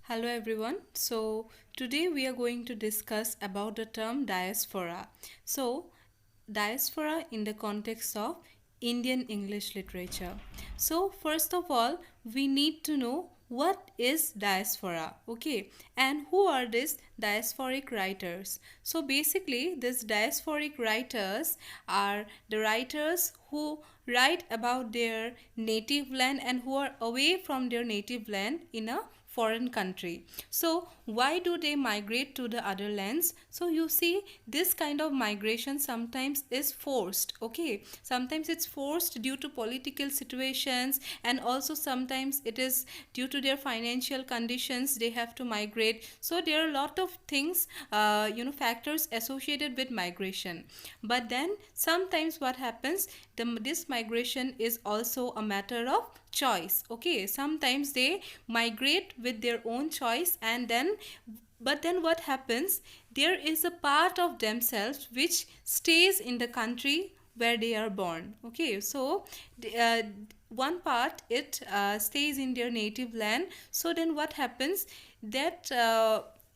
Hello everyone. So today we are going to discuss about the term diaspora. So diaspora in the context of Indian English literature. So first of all, we need to know what is diaspora, okay, and who are these diasporic writers. So basically these diasporic writers are the writers who write about their native land and who are away from their native land in a foreign country. So why do they migrate to the other lands? So you see, this kind of migration sometimes is forced, okay, sometimes it's forced due to political situations, and also sometimes it is due to their financial conditions they have to migrate. So there are a lot of things, factors associated with migration. But then sometimes what happens, this migration is also a matter of choice, okay. Sometimes they migrate with their own choice, and then but then what happens, there is a part of themselves which stays in the country where they are born, okay. So uh, one part, it stays in their native land. So then what happens, that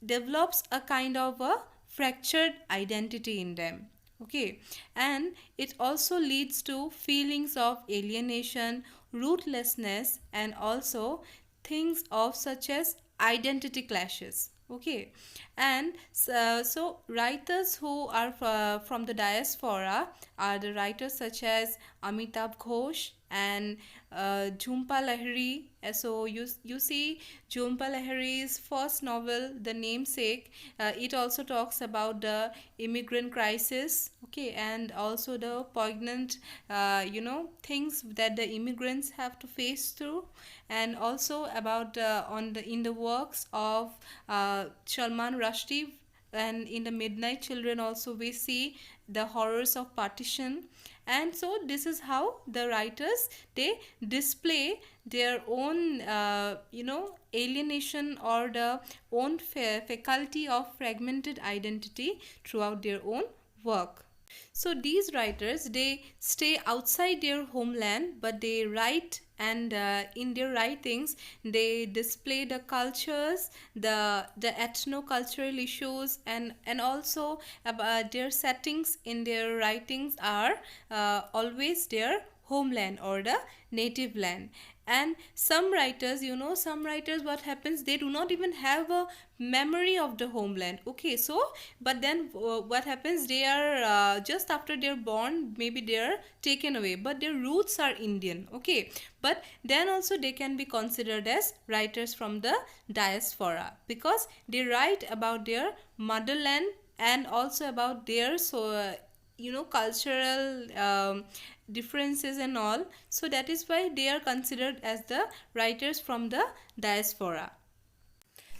develops a kind of a fractured identity in them, okay. And it also leads to feelings of alienation, rootlessness, and also things of such as identity clashes, okay. And so writers who are from the diaspora are the writers such as Amitabh Ghosh and Jhumpa Lahiri. So you see, Jhumpa Lahiri's first novel, The Namesake, it also talks about the immigrant crisis, okay, and also the poignant things that the immigrants have to face through, and also about on the in the works of Salman Rushdie. And in the Midnight Children also we see the horrors of partition. And so this is how the writers, they display their own alienation, or the own faculty of fragmented identity throughout their own work. So these writers, they stay outside their homeland, but they write, and in their writings they display the cultures, the ethno-cultural issues, and also about their settings in their writings are always their homeland or the native land. And some writers, some writers, what happens, they do not even have a memory of the homeland, okay. So but then what happens, they are just after they're born, maybe they're taken away, but their roots are Indian, okay. But then also they can be considered as writers from the diaspora, because they write about their motherland and also about their cultural differences and all. So that is why they are considered as the writers from the diaspora.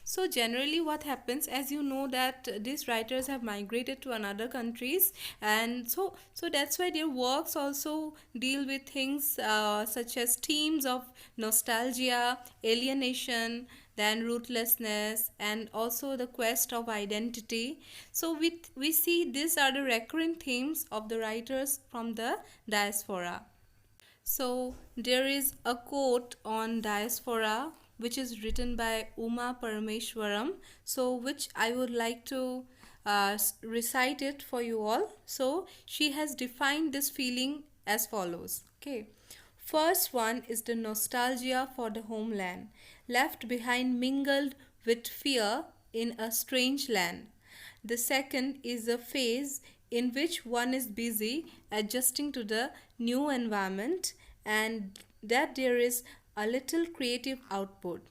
So generally what happens, as you know, that these writers have migrated to another countries, and so that's why their works also deal with things such as themes of nostalgia, alienation, then rootlessness, and also the quest of identity. So we see these are the recurring themes of the writers from the diaspora. So there is a quote on diaspora which is written by Uma Parameshwaram, so which I would like to recite it for you all. So she has defined this feeling as follows. Okay. First one is the nostalgia for the homeland, left behind mingled with fear in a strange land. The second is a phase in which one is busy adjusting to the new environment, and that there is a little creative output.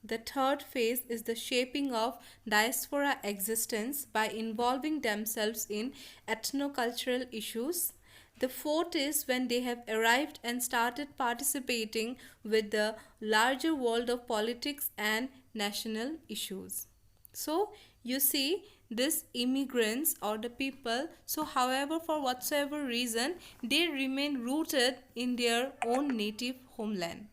The third phase is the shaping of diaspora existence by involving themselves in ethno-cultural issues. The fourth is when they have arrived and started participating with the larger world of politics and national issues. So you see, these immigrants or the people, so however, for whatsoever reason, they remain rooted in their own native homeland.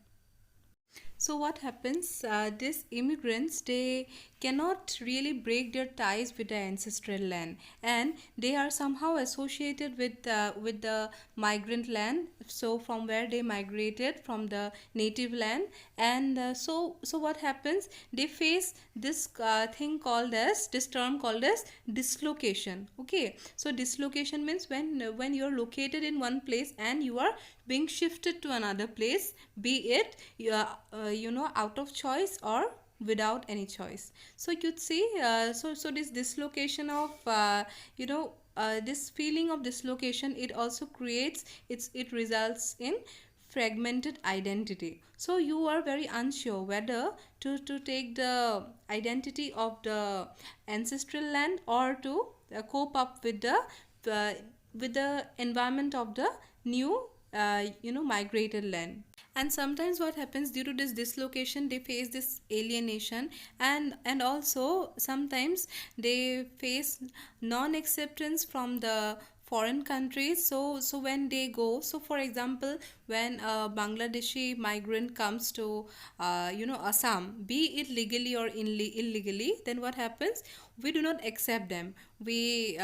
So what happens? These immigrants, they cannot really break their ties with the ancestral land, and they are somehow associated with the migrant land. So from where they migrated from the native land, and so what happens? They face this thing called as this term called as dislocation. Okay, so dislocation means when you are located in one place and you are being shifted to another place, be it out of choice or without any choice. So you'd see, so this dislocation of this feeling of dislocation, it also creates, it results in fragmented identity. So you are very unsure whether to take the identity of the ancestral land or to cope up uh, with the environment of the new migrated land. And sometimes what happens, due to this dislocation, they face this alienation, and also sometimes they face non acceptance from the foreign countries. So when they go, so for example, when a Bangladeshi migrant comes to Assam, be it legally or illegally, then what happens? We do not accept them. We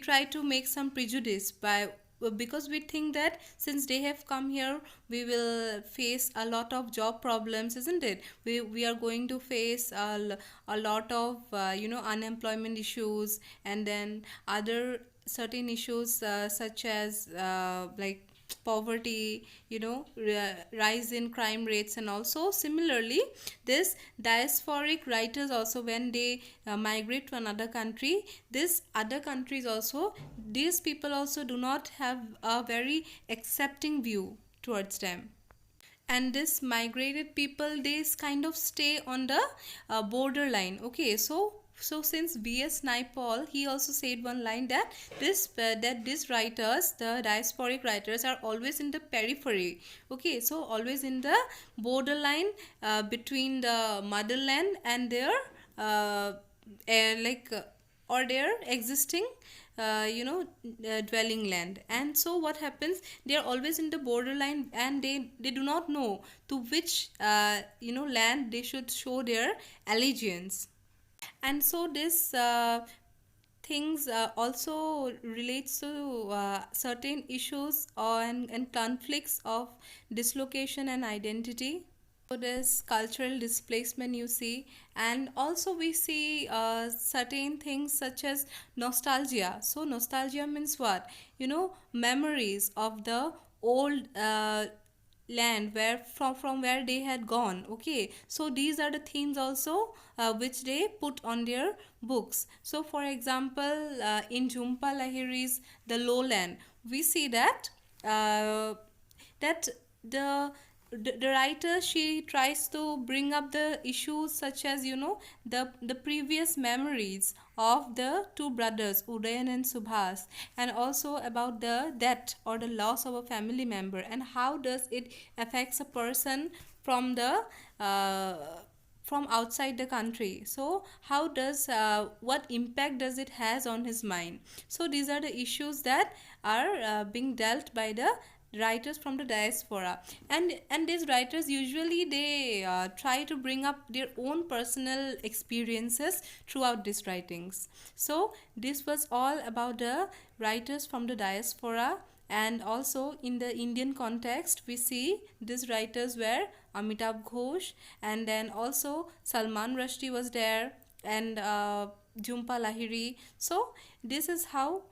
try to make some prejudice by, because we think that since they have come here, we will face a lot of job problems, isn't it? We are going to face a lot of unemployment issues, and then other certain issues such as like poverty, rise in crime rates. And also similarly, this diasporic writers also, when they migrate to another country, this other countries also, these people also do not have a very accepting view towards them. And this migrated people, they kind of stay on the borderline. Okay, so since B.S. Naipaul, he also said one line that these writers, the diasporic writers, are always in the periphery. Okay, so always in the borderline between the motherland and their like or their existing dwelling land. And so what happens, they are always in the borderline, and they do not know to which land they should show their allegiance. And so this things also relates to certain issues and conflicts of dislocation and identity. So there's cultural displacement, you see. And also we see certain things such as nostalgia. So nostalgia means what? Memories of the old land where from where they had gone. Okay, so these are the themes also which they put on their books. So for example, in Jhumpa Lahiri's The Lowland, we see that that the the writer, she tries to bring up the issues such as the previous memories of the two brothers Udayan and Subhas, and also about the death or the loss of a family member, and how does it affects a person from the from outside the country. So how does what impact does it has on his mind? So these are the issues that are being dealt by the writers from the diaspora. And these writers usually, they try to bring up their own personal experiences throughout these writings. So this was all about the writers from the diaspora. And also in the Indian context, we see these writers were Amitabh Ghosh, and then also Salman Rushdie was there, and Jhumpa Lahiri. So this is how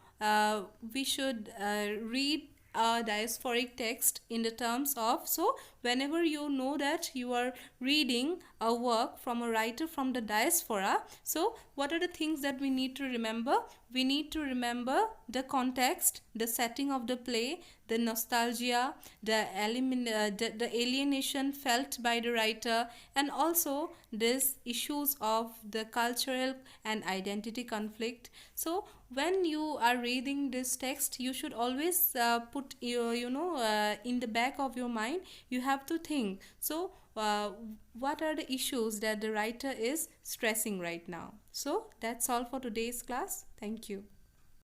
we should read a diasporic text in the terms of, so whenever you know that you are reading a work from a writer from the diaspora, so what are the things that we need to remember? We need to remember the context, the setting of the play, the nostalgia, the alienation felt by the writer, and also these issues of the cultural and identity conflict. So when you are reading this text, you should always put in the back of your mind, you have to think, so what are the issues that the writer is stressing right now? So that's all for today's class. Thank you.